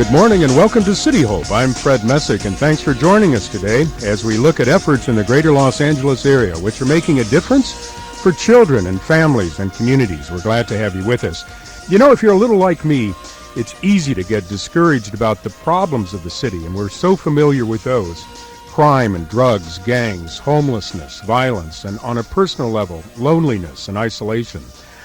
Good morning and welcome to City Hope. I'm Fred Messick, and thanks for joining us today as we look at efforts in the greater Los Angeles area which are making a difference for children and families and communities. We're glad to have you with us. You know, if you're a little like me, it's easy to get discouraged about the problems of the city, and we're so familiar with those. Crime and drugs, gangs, homelessness, violence, and on a personal level, loneliness and isolation.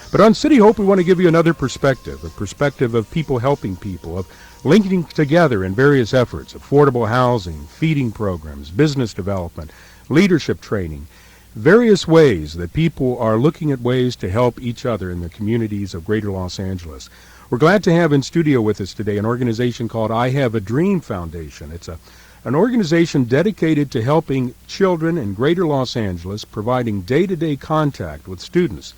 But on City Hope, we want to give you another perspective, a perspective of people helping people, of linking together in various efforts, affordable housing, feeding programs, business development, leadership training, various ways that people are looking at ways to help each other in the communities of greater Los Angeles. We're glad to have in studio with us today an organization called I Have a Dream Foundation. It's an organization dedicated to helping children in greater Los Angeles, providing day-to-day contact with students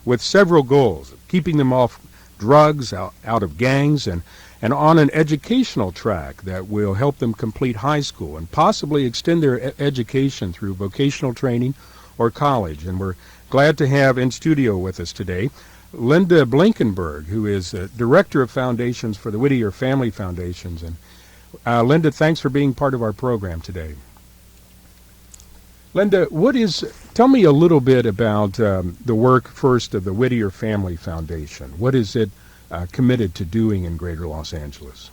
with several goals, keeping them off drugs, out of gangs, and on an educational track that will help them complete high school and possibly extend their education through vocational training or college. And we're glad to have in studio with us today Linda Blankenberg, who is Director of Foundations for the Whittier Family Foundations. And Linda, thanks for being part of our program today. Linda, tell me a little bit about the work first of the Whittier Family Foundation. What is it committed to doing in greater Los Angeles?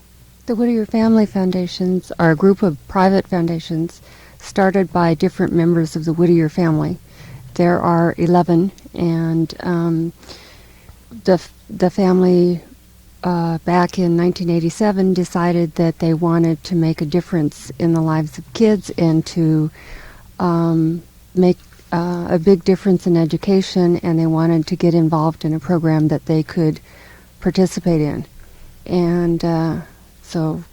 The Whittier Family Foundations are a group of private foundations started by different members of the Whittier family. There are 11, and the family back in 1987 decided that they wanted to make a difference in the lives of kids and to make a big difference in education, and they wanted to get involved in a program that they could participate in. And so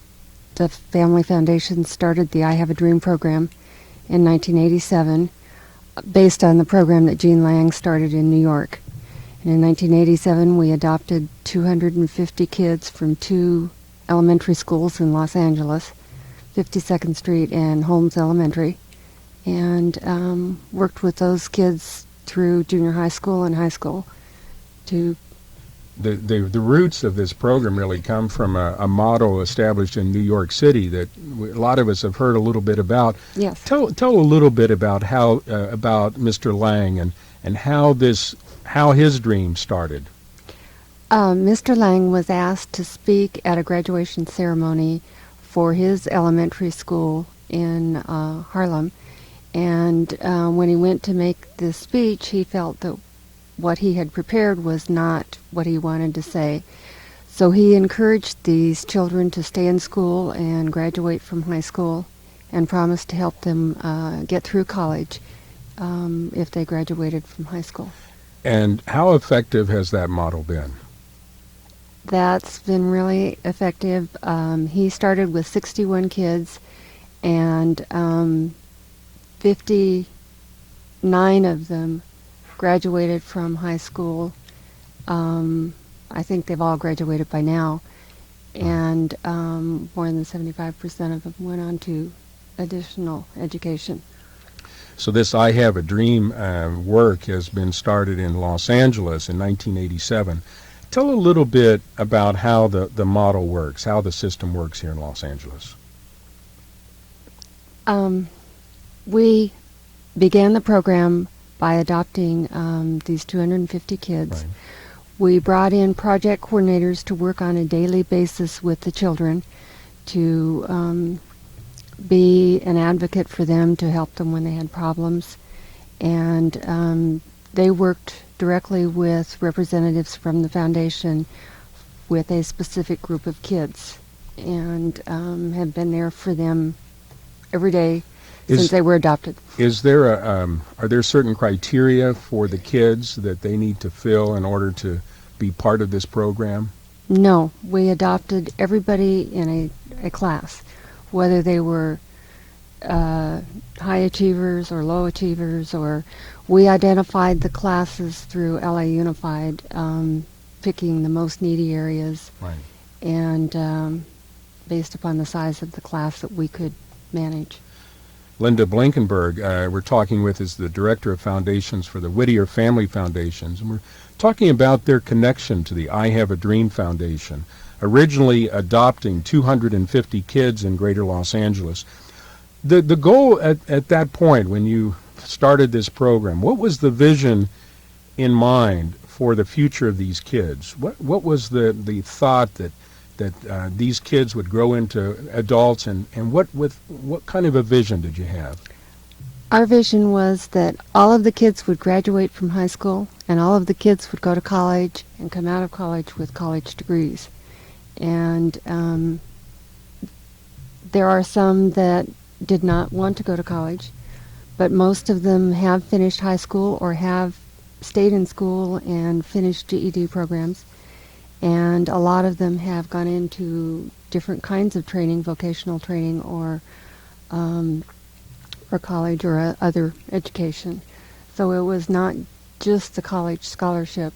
the Family Foundation started the I Have a Dream program in 1987 based on the program that Jean Lang started in New York. And in 1987 we adopted 250 kids from 2 elementary schools in Los Angeles, 52nd Street and Holmes Elementary, and worked with those kids through junior high school and high school. The roots of this program really come from a model established in New York City that a lot of us have heard a little bit about. Yes. Tell a little bit about how about Mr. Lang and how his dream started. Mr. Lang was asked to speak at a graduation ceremony for his elementary school in Harlem. And when he went to make this speech, he felt that what he had prepared was not what he wanted to say. So he encouraged these children to stay in school and graduate from high school and promised to help them get through college if they graduated from high school. And how effective has that model been? That's been really effective. He started with 61 kids, and 59 of them graduated from high school. I think they've all graduated by now, and more than 75% of them went on to additional education. So this I Have a Dream work has been started in Los Angeles in 1987. Tell a little bit about how the model works, how the system works here in Los Angeles. We began the program by adopting these 250 kids. Right. We brought in project coordinators to work on a daily basis with the children, to be an advocate for them, to help them when they had problems. And they worked directly with representatives from the foundation with a specific group of kids, and have been there for them every day since they were adopted. Are there certain criteria for the kids that they need to fill in order to be part of this program? No, we adopted everybody in a class, whether they were high achievers or low achievers, or we identified the classes through LA Unified, picking the most needy areas, right, and based upon the size of the class that we could manage. Linda Blankenberg, we're talking with, is the Director of Foundations for the Whittier Family Foundations, and we're talking about their connection to the I Have a Dream Foundation. originally adopting 250 kids in Greater Los Angeles. The goal at that point, when you started this program, what was the vision in mind for the future of these kids? What was the thought that these kids would grow into adults, and what kind of a vision did you have? Our vision was that all of the kids would graduate from high school, and all of the kids would go to college and come out of college with college degrees. And there are some that did not want to go to college, but most of them have finished high school or have stayed in school and finished GED programs. And a lot of them have gone into different kinds of training, vocational training or college or other education. So it was not just the college scholarship.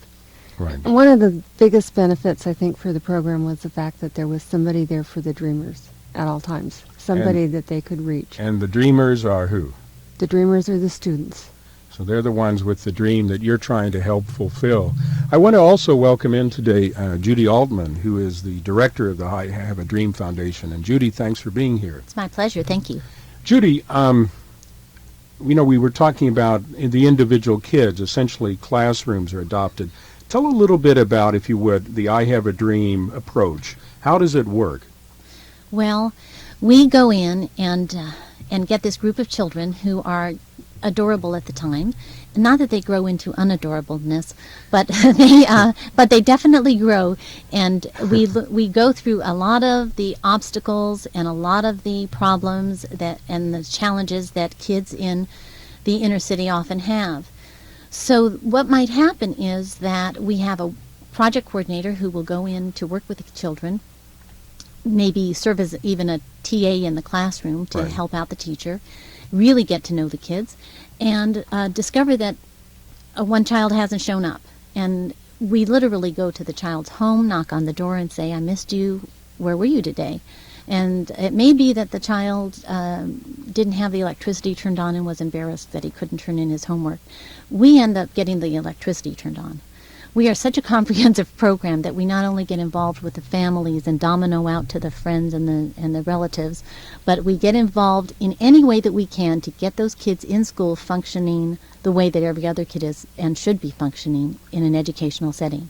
Right. And one of the biggest benefits, I think, for the program was the fact that there was somebody there for the dreamers at all times, somebody that they could reach. And the dreamers are who? The dreamers are the students. So they're the ones with the dream that you're trying to help fulfill. I want to also welcome in today Judy Aldman, who is the director of the I Have a Dream Foundation. And Judy, thanks for being here. It's my pleasure. Thank you. Judy, we were talking about the individual kids. Essentially, classrooms are adopted. Tell a little bit about, if you would, the I Have a Dream approach. How does it work? Well, we go in and get this group of children who are adorable at the time. Not that they grow into unadorableness, but they definitely grow. And we go through a lot of the obstacles and a lot of the problems and the challenges that kids in the inner city often have. So what might happen is that we have a project coordinator who will go in to work with the children, maybe serve as even a TA in the classroom to help out the teacher, really get to know the kids, and discover that one child hasn't shown up. And we literally go to the child's home, knock on the door, and say, "I missed you. Where were you today?" And it may be that the child didn't have the electricity turned on and was embarrassed that he couldn't turn in his homework. We end up getting the electricity turned on. We are such a comprehensive program that we not only get involved with the families and domino out to the friends and the relatives, but we get involved in any way that we can to get those kids in school functioning the way that every other kid is and should be functioning in an educational setting.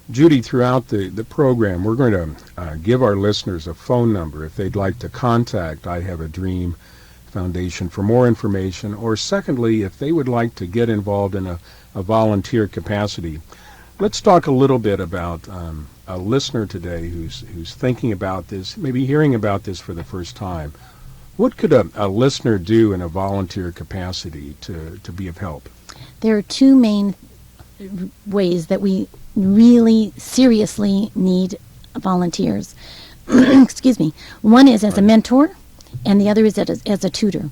Judy, throughout the program, we're going to give our listeners a phone number if they'd like to contact I Have a Dream Foundation for more information, or secondly, if they would like to get involved in a volunteer capacity. Let's talk a little bit about a listener today who's thinking about this, maybe hearing about this for the first time. What could a listener do in a volunteer capacity to be of help? There are two main ways that we really seriously need volunteers. Excuse me. One is as a mentor, and the other is as a tutor.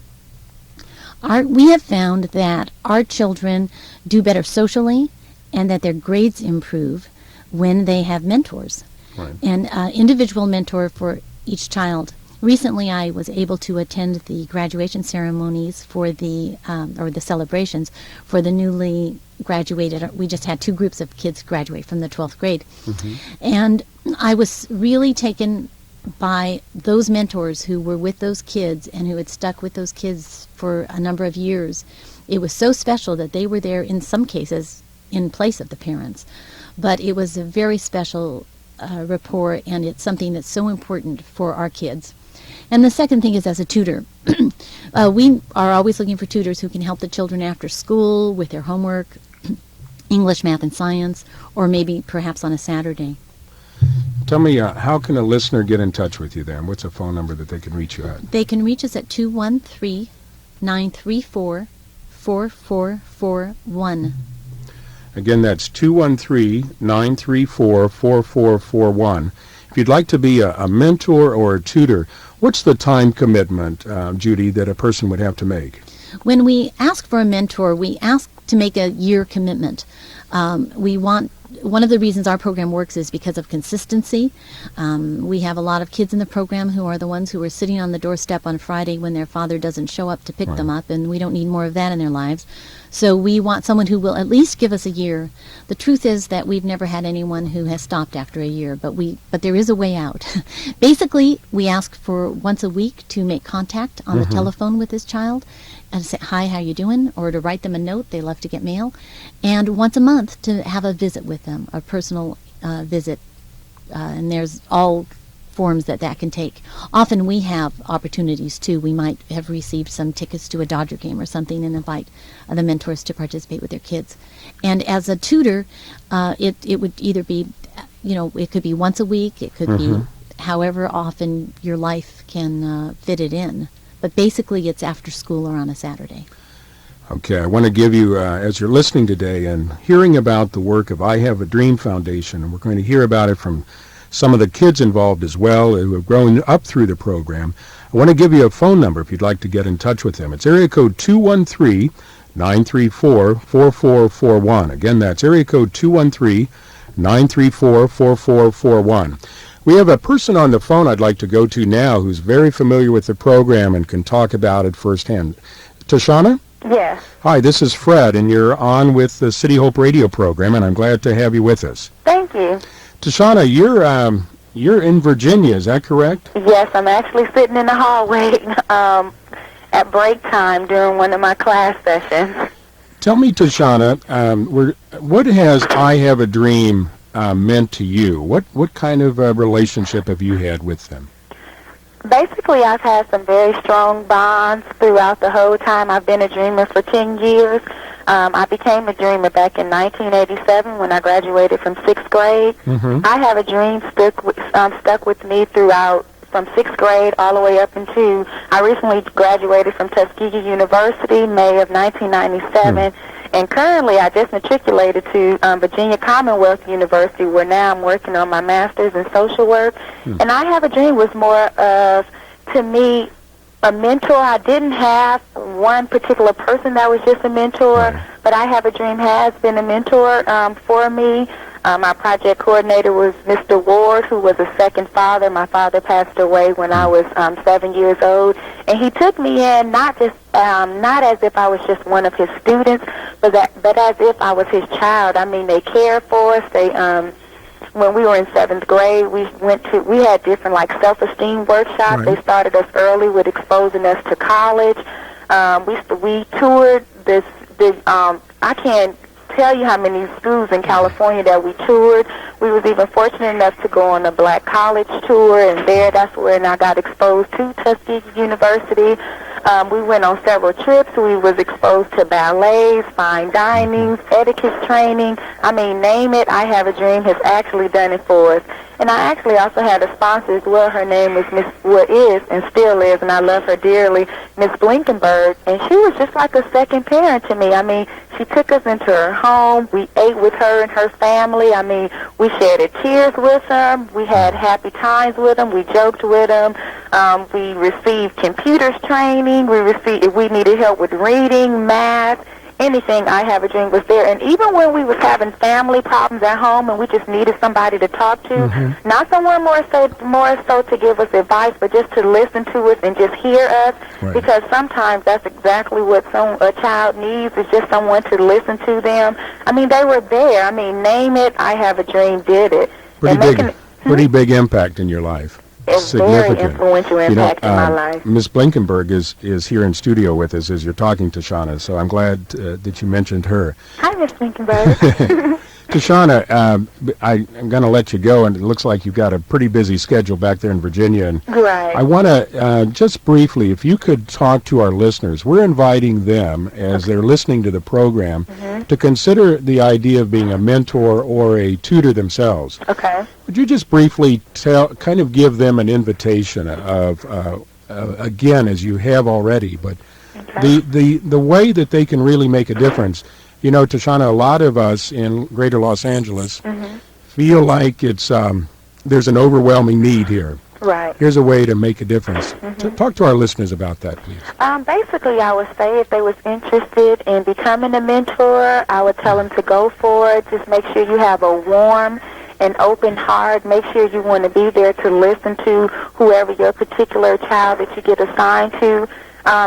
We have found that our children do better socially and that their grades improve when they have mentors. Right. An individual mentor for each child. Recently, I was able to attend the graduation ceremonies for the celebrations for the newly graduated. We just had two groups of kids graduate from the 12th grade. Mm-hmm. And I was really taken by those mentors who were with those kids and who had stuck with those kids for a number of years. It was so special that they were there in some cases in place of the parents. But it was a very special rapport, and it's something that's so important for our kids. And the second thing is as a tutor. We are always looking for tutors who can help the children after school with their homework, English, math, and science, or maybe perhaps on a Saturday. Tell me, how can a listener get in touch with you then? What's a phone number that they can reach you at? They can reach us at 213-934-4441. Again, that's 213-934-4441. If you'd like to be a mentor or a tutor, what's the time commitment, Judy, that a person would have to make? When we ask for a mentor, we ask to make a year commitment. One of the reasons our program works is because of consistency. We have a lot of kids in the program who are the ones who are sitting on the doorstep on Friday when their father doesn't show up to pick them up, and we don't need more of that in their lives. So we want someone who will at least give us a year. The truth is that we've never had anyone who has stopped after a year, but there is a way out. Basically, we ask for once a week to make contact on the telephone with this child and say, hi, how you doing? Or to write them a note. They love to get mail. And once a month to have a visit with them, a personal visit. And there's all forms that can take. Often we have opportunities too. We might have received some tickets to a Dodger game or something and invite the mentors to participate with their kids. And as a tutor, it would either be, it could be once a week, it could be however often your life can fit it in. But basically it's after school or on a Saturday. Okay, I want to give you, as you're listening today and hearing about the work of I Have a Dream Foundation, and we're going to hear about it from some of the kids involved as well who have grown up through the program. I want to give you a phone number if you'd like to get in touch with them. It's area code 213-934-4441. Again, that's area code 213-934-4441. We have a person on the phone I'd like to go to now who's very familiar with the program and can talk about it firsthand. Tashana? Yes. Hi, this is Fred, and you're on with the City Hope radio program, and I'm glad to have you with us. Thank you. Tashana, you're in Virginia, is that correct? Yes, I'm actually sitting in the hallway at break time during one of my class sessions. Tell me, Tashana, what has I Have a Dream meant to you? What kind of relationship have you had with them? Basically, I've had some very strong bonds throughout the whole time. I've been a dreamer for 10 years. I became a dreamer back in 1987 when I graduated from 6th grade. I Have a Dream stuck with me throughout from 6th grade all the way up into, I recently graduated from Tuskegee University, May of 1997, and currently I just matriculated to Virginia Commonwealth University, where now I'm working on my master's in social work. And I Have a Dream was more of, to me, a mentor. I didn't have one particular person that was just a mentor, but I Have a Dream has been a mentor for me. My project coordinator was Mr. Ward, who was a second father. My father passed away when I was 7 years old, and he took me in not as if I was just one of his students, but as if I was his child. I mean, they cared for us. They when we were in 7th grade, we had different self-esteem workshops. They started us early with exposing us to college. We toured I can't tell you how many schools in California that we toured. We was even fortunate enough to go on a black college tour, and that's where I got exposed to Tuskegee University. We went on several trips. We was exposed to ballets, fine dining, etiquette training. I mean, name it, I Have a Dream has actually done it for us. And I actually also had a sponsor as well. Her name was is and still is, and I love her dearly, Miss Blinkenberg. And she was just like a second parent to me. I mean, she took us into her home. We ate with her and her family. I mean, we shared tears with them. We had happy times with them. We joked with them. We received computers training. If we needed help with reading, math, anything, I Have a Dream was there. And even when we was having family problems at home and we just needed somebody to talk to, not someone more so to give us advice, but just to listen to us and just hear us, because sometimes that's exactly what a child needs, is just someone to listen to them. I mean, they were there. I mean, name it, I Have a Dream did it. Pretty big impact in your life. It's very influential impact in my life. Ms. Blinkenberg is here in studio with us as you're talking to Shauna, so I'm glad that you mentioned her. Hi, Ms. Blinkenberg. Tashana, I'm going to let you go, and it looks like you've got a pretty busy schedule back there in Virginia. And I want to just briefly, if you could talk to our listeners. We're inviting them, as they're listening to the program, to consider the idea of being a mentor or a tutor themselves. Okay. Would you just briefly kind of give them an invitation of, again, as you have already, but the way that they can really make a difference? You know, Tashana, a lot of us in Greater Los Angeles feel like it's there's an overwhelming need here. Right. Here's a way to make a difference. Talk to our listeners about that, please. Basically, I would say if they was interested in becoming a mentor, I would tell them to go for it. Just make sure you have a warm and open heart. Make sure you want to be there to listen to whoever your particular child that you get assigned to.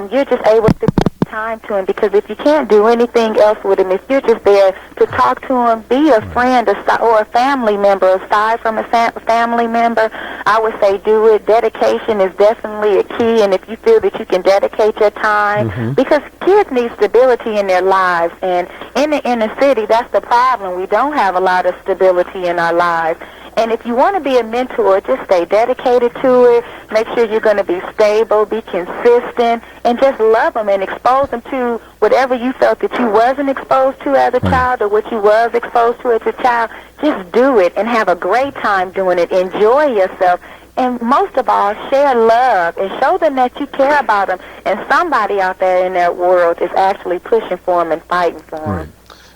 You're just able to time to them, because if you can't do anything else with them, if you're just there to talk to them, be a friend or a family member, aside from a family member, I would say do it. Dedication is definitely a key, and if you feel that you can dedicate your time, because kids need stability in their lives, and in the inner city, that's the problem. We don't have a lot of stability in our lives. And if you want to be a mentor, just stay dedicated to it. Make sure you're going to be stable, be consistent, and just love them and expose them to whatever you felt that you wasn't exposed to as a child or what you was exposed to as a child. Just do it and have a great time doing it. Enjoy yourself. And most of all, share love and show them that you care about them. And somebody out there in that world is actually pushing for them and fighting for them. Right.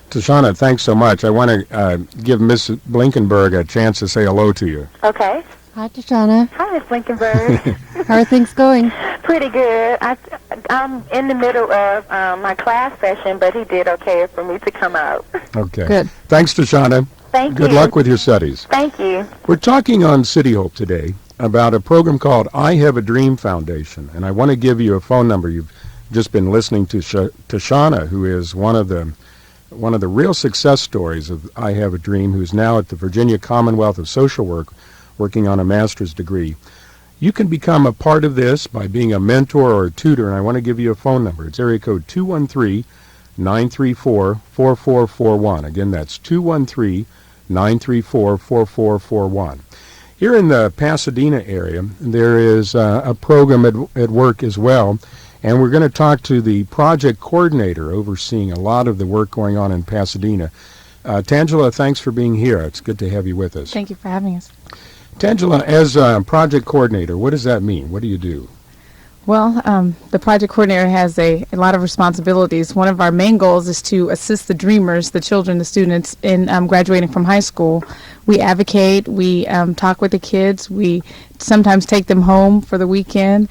Tashana, thanks so much. I want to give Miss Blinkenberg a chance to say hello to you. Okay. Hi, Tashana. Hi, Miss Blinkenberg. How are things going? Pretty good. I'm in the middle of my class session, but he did okay for me to come out. Okay. Good. Thanks, Tashana. Thank you. Good luck with your studies. Thank you. We're talking on City Hope today about a program called I Have a Dream Foundation, and I want to give you a phone number. You've just been listening to Tashana, who is one of the real success stories of I Have a Dream, who's now at the Virginia Commonwealth of Social Work working on a master's degree. You can become a part of this by being a mentor or a tutor, and I want to give you a phone number. It's area code 213-934-4441. Again, that's 213-934-4441. Here in the Pasadena area, there is a program at work as well, and we're going to talk to the project coordinator overseeing a lot of the work going on in Pasadena. Tangela, thanks for being here. It's good to have you with us. Thank you for having us. Tangela, as a project coordinator, what does that mean? What do you do? Well, the project coordinator has a lot of responsibilities. One of our main goals is to assist the dreamers, the children, the students in graduating from high school. We advocate, we talk with the kids, we sometimes take them home for the weekend.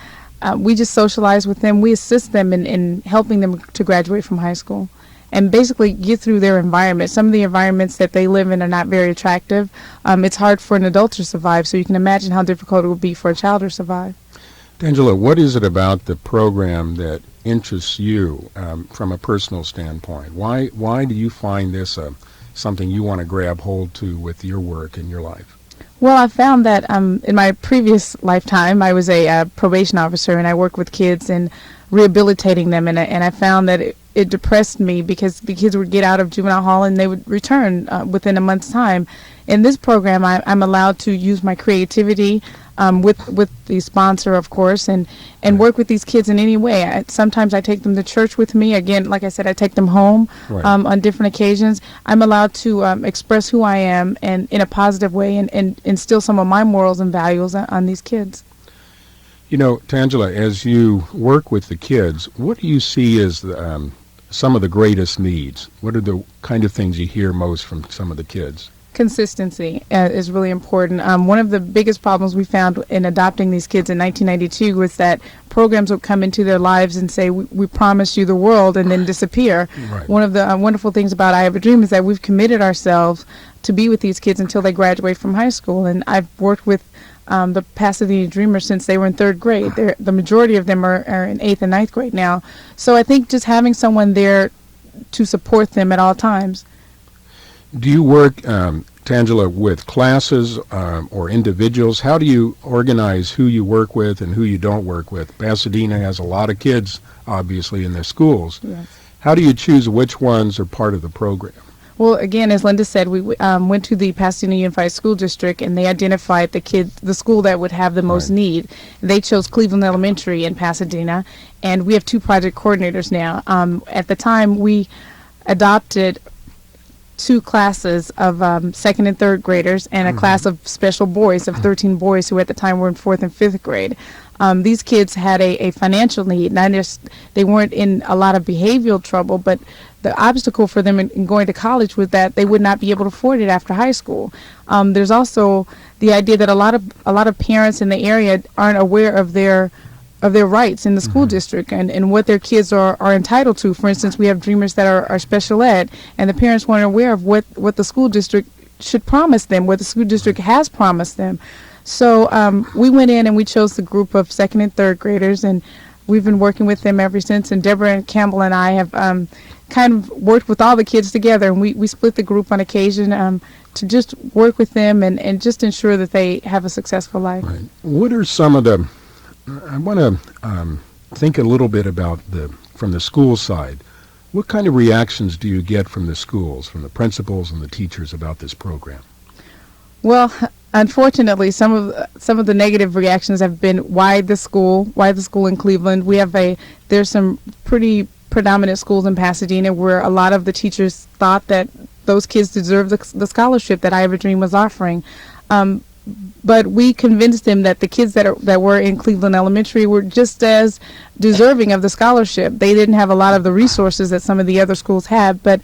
We just socialize with them. We assist them in helping them to graduate from high school and basically get through their environment. Some of the environments that they live in are not very attractive. It's hard for an adult to survive, so you can imagine how difficult it would be for a child to survive. Tangela, what is it about the program that interests you from a personal standpoint? Why do you find this something you want to grab hold to with your work and your life? Well, I found that in my previous lifetime, I was a probation officer, and I worked with kids and rehabilitating them, and I found that it depressed me because the kids would get out of juvenile hall and they would return within a month's time. In this program, I'm allowed to use my creativity with the sponsor, of course, and work with these kids in any way. Sometimes I take them to church with me. Again, like I said, I take them home on different occasions. I'm allowed to express who I am and in a positive way and instill some of my morals and values on these kids. You know, Tangela, as you work with the kids, what do you see as some of the greatest needs? What are the kind of things you hear most from some of the kids? Consistency is really important. One of the biggest problems we found in adopting these kids in 1992 was that programs would come into their lives and say, we promise you the world, and then disappear. Right. One of the wonderful things about I Have a Dream is that we've committed ourselves to be with these kids until they graduate from high school. And I've worked with the Pasadena Dreamers since they were in third grade. The majority of them are in 8th and 9th grade now. So I think just having someone there to support them at all times. Do you work, Tangela, with classes or individuals? How do you organize who you work with and who you don't work with? Pasadena has a lot of kids, obviously, in their schools. Yes. How do you choose which ones are part of the program? Well, again, as Linda said, we went to the Pasadena Unified School District, and they identified the school that would have the most need. They chose Cleveland Elementary in Pasadena, and we have 2 project coordinators now. At the time, we adopted 2 classes of 2nd and 3rd graders and a class of special boys of 13 boys who at the time were in 4th and 5th grade. These kids had a financial need. Not just, they weren't in a lot of behavioral trouble, but the obstacle for them in going to college was that they would not be able to afford it after high school. There's also the idea that a lot of parents in the area aren't aware of their rights in the school district and what their kids are entitled to. For instance, we have dreamers that are special ed, and the parents weren't aware of what the school district should promise them, what the school district has promised them. So we went in and we chose the group of 2nd and 3rd graders, and we've been working with them ever since. And Deborah and Campbell and I have kind of worked with all the kids together, and we split the group on occasion to just work with them and just ensure that they have a successful life. Right. What are some of the, I want to think a little bit about from the school side. What kind of reactions do you get from the schools, from the principals and the teachers about this program? Well, unfortunately, some of the negative reactions have been why the school in Cleveland. There's some pretty predominant schools in Pasadena where a lot of the teachers thought that those kids deserved the scholarship that I Have a Dream was offering. But we convinced them that the kids that were in Cleveland Elementary were just as deserving of the scholarship. They didn't have a lot of the resources that some of the other schools had, but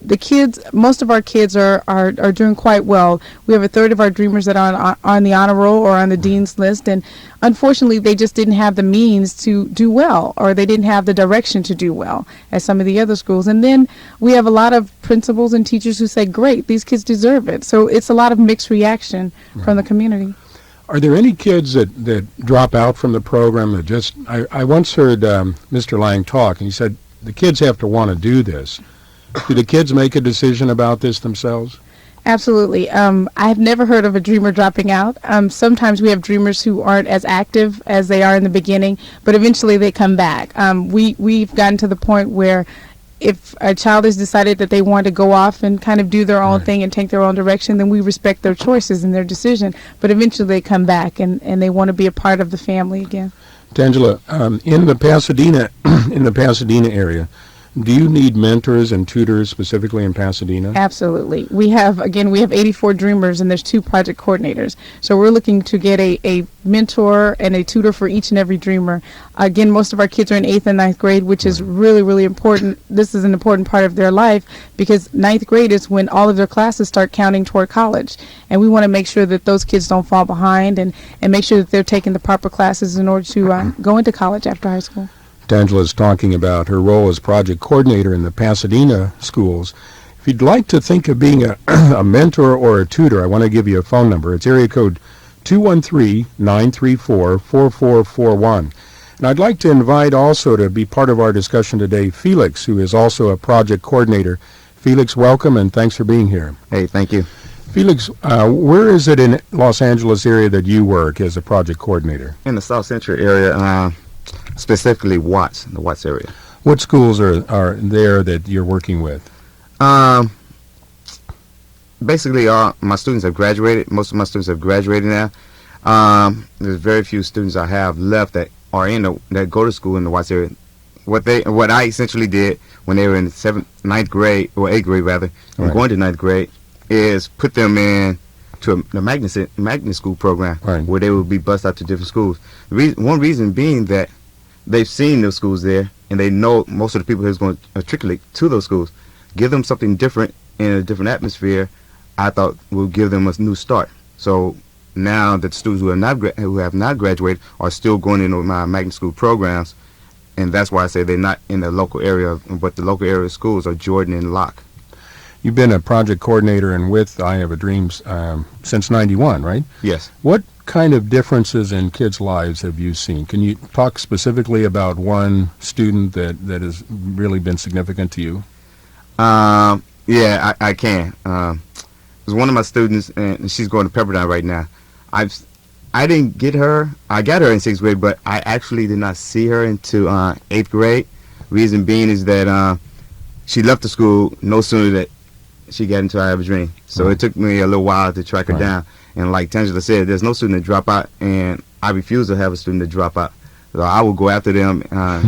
the kids, most of our kids are doing quite well. We have a third of our dreamers that are on the honor roll or on the dean's list, and unfortunately they just didn't have the means to do well, or they didn't have the direction to do well as some of the other schools. And then we have a lot of principals and teachers who say, great, these kids deserve it. So it's a lot of mixed reaction from the community. Are there any kids that drop out from the program that just, I once heard Mr. Lang talk, and he said the kids have to want to do this. Do the kids make a decision about this themselves? Absolutely. I've never heard of a dreamer dropping out. Sometimes we have dreamers who aren't as active as they are in the beginning, but eventually they come back. We've gotten to the point where if a child has decided that they want to go off and kind of do their own thing and take their own direction, then we respect their choices and their decision. But eventually they come back and they want to be a part of the family again. Tangela, in the Pasadena area, do you need mentors and tutors specifically in Pasadena? Absolutely. We have 84 dreamers, and there's 2 project coordinators. So we're looking to get a mentor and a tutor for each and every dreamer. Again, most of our kids are in 8th and 9th grade, which is really, really important. This is an important part of their life because 9th grade is when all of their classes start counting toward college. And we want to make sure that those kids don't fall behind and make sure that they're taking the proper classes in order to go into college after high school. Tangela is talking about her role as project coordinator in the Pasadena schools. If you'd like to think of being a mentor or a tutor, I want to give you a phone number. It's area code 213-934-4441. And I'd like to invite also to be part of our discussion today Felix, who is also a project coordinator. Felix, welcome, and thanks for being here. Hey, thank you. Felix, where is it in Los Angeles area that you work as a project coordinator? In the South Central area, specifically the Watts area. What schools are there that you're working with? Basically, my students have graduated. Most of my students have graduated now. There's very few students I have left that are that go to school in the Watts area. What I essentially did when they were in 8th grade rather, and going to 9th grade, is put them in to the magnet school program, where they would be bused out to different schools. One reason being that they've seen those schools there, and they know most of the people who's going to matriculate to those schools. Give them something different in a different atmosphere, I thought would give them a new start. So now that students who have not graduated are still going into my magnet school programs, and that's why I say they're not in the local area, but the local area schools are Jordan and Locke. You've been a project coordinator and with I Have a Dream since '91, right? Yes. What kind of differences in kids' lives have you seen? Can you talk specifically about one student that has really been significant to you? Yeah, I can. It was one of my students, and she's going to Pepperdine right now. I didn't get her. I got her in 6th grade, but I actually did not see her into 8th grade. Reason being is that she left the school no sooner that she got into I Have a Dream. So it took me a little while to track her down. And like Tangela said, there's no student that drop out, and I refuse to have a student that drop out. So I will go after them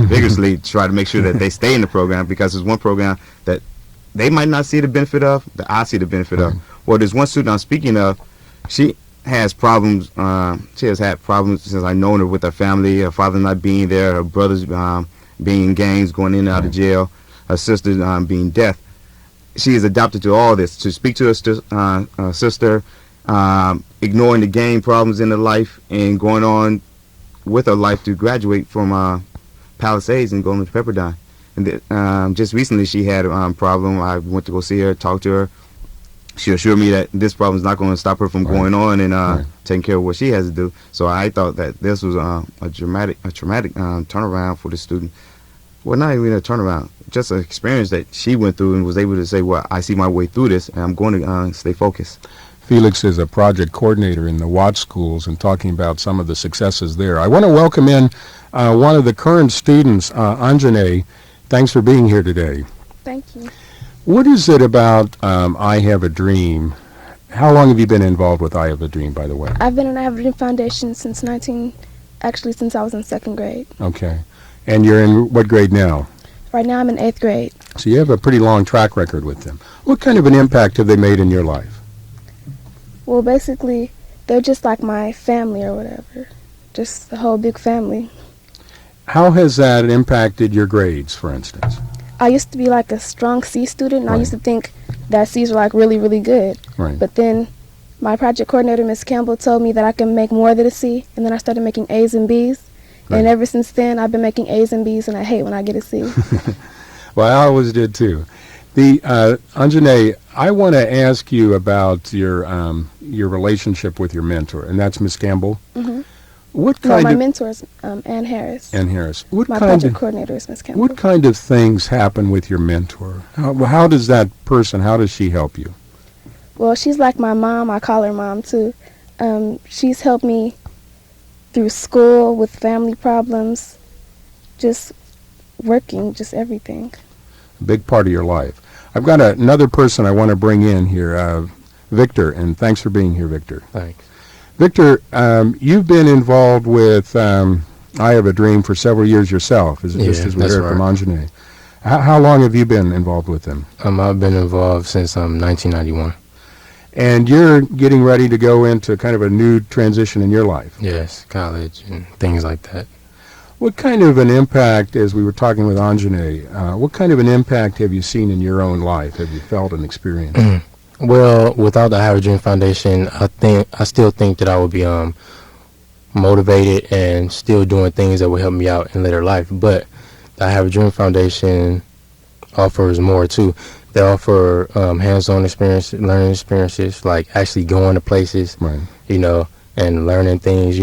vigorously to try to make sure that they stay in the program, because there's one program that they might not see the benefit of, that I see the benefit of. Well, there's one student I'm speaking of. She has problems. She has had problems since I've known her with her family, her father not being there, her brothers being in gangs, going in and out of jail, her sister being deaf. She is adopted to all this, to speak to her sister, ignoring the gang problems in her life, and going on with her life to graduate from Palisades and going to Pepperdine. And just recently she had a problem. I went to go see her, talk to her. she assured me that this problem is not going to stop her from going on and taking care of what she has to do. So I thought that this was a traumatic turnaround for the student. Well, not even a turnaround, just an experience that she went through and was able to say, well, I see my way through this, and I'm going to stay focused. Felix is a project coordinator in the Watts schools and talking about some of the successes there. I want to welcome in one of the current students, Anjane. Thanks for being here today. Thank you. What is it about I Have a Dream? How long have you been involved with I Have a Dream, by the way? I've been in I Have a Dream Foundation since I was in second grade. Okay. And you're in what grade now? Right now I'm in 8th grade. So you have a pretty long track record with them. What kind of an impact have they made in your life? Well, basically, they're just like my family or whatever. Just the whole big family. How has that impacted your grades, for instance? I used to be like a strong C student, and Right. I used to think that C's were like really, really good. Right. But then my project coordinator, Miss Campbell, told me that I can make more than a C, and then I started making A's and B's. Right. And ever since then, I've been making A's and B's, and I hate when I get a C. Well, I always did too. Anjane, I want to ask you about your relationship with your mentor, and that's Miss Campbell. Mm-hmm. What No, kind my of mentor is Ann Harris. Ann Harris? What My kind project of coordinator is Miss Campbell. what kind of things happen with your mentor? How does that person? How does she help you? Well, she's like my mom. I call her mom too. She's helped me through school, with family problems, just working, just everything. A big part of your life. I've got another person I want to bring in here, Victor, and thanks for being here, Victor. Thanks. Victor, you've been involved with I Have a Dream for several years yourself, just as we that's heard from right. Anjane. How long have you been involved with them? I've been involved since 1991. And you're getting ready to go into kind of a new transition in your life. Yes, college and things like that. What kind of an impact, as we were talking with Anjane, what kind of an impact have you seen in your own life? Have you felt and experienced? Well, without the I Have a Dream Foundation, I still think that I would be motivated and still doing things that will help me out in later life. But the I Have a Dream Foundation offers more too. They offer hands-on experience, learning experiences, like actually going to places, Right. And learning things.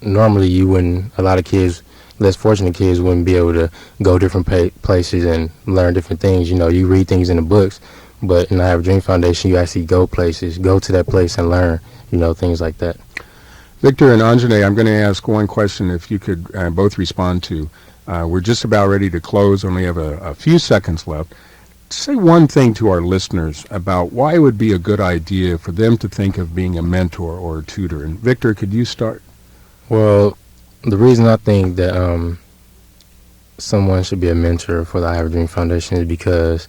Normally you wouldn't. A lot of kids, less fortunate kids, wouldn't be able to go different places and learn different things. You read things in the books, but in the I Have a Dream Foundation, you actually go places, go to that place and learn. Things like that. Victor and Anjane, I'm going to ask one question if you could both respond to. We're just about ready to close, only have a few seconds left. Say one thing to our listeners about why it would be a good idea for them to think of being a mentor or a tutor. And Victor, could you start? Well, the reason I think that someone should be a mentor for the I Have a Dream Foundation is because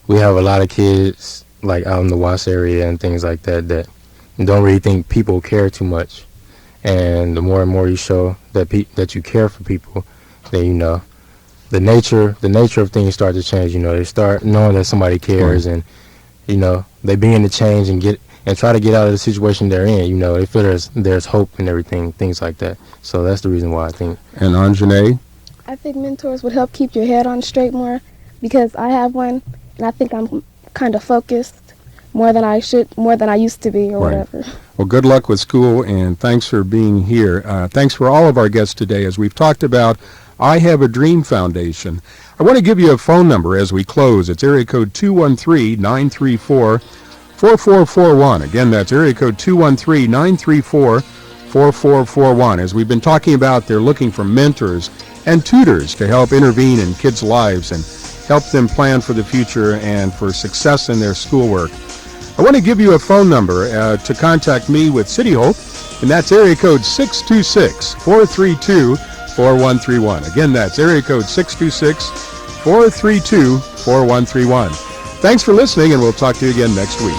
we have a lot of kids like out in the Watts area and things like that don't really think people care too much. And the more and more you show that you care for people, then the nature of things start to change. They start knowing that somebody cares, and they begin to change and try to get out of the situation they're in. They feel there's hope and everything, things like that. So that's the reason why I think. And Anjane? I think mentors would help keep your head on straight more, because I have one, and I think I'm kind of focused more than I used to be, or Right. whatever. Well, good luck with school, and thanks for being here. Thanks for all of our guests today. As we've talked about I Have a Dream Foundation, I want to give you a phone number as we close. It's area code 213-934-4441. Again, that's area code 213-934-4441. As we've been talking about, they're looking for mentors and tutors to help intervene in kids' lives and help them plan for the future and for success in their schoolwork. I want to give you a phone number to contact me with City Hope, and that's area code 626-432-4131. Again, that's area code 626-432-4131. Thanks for listening, and we'll talk to you again next week.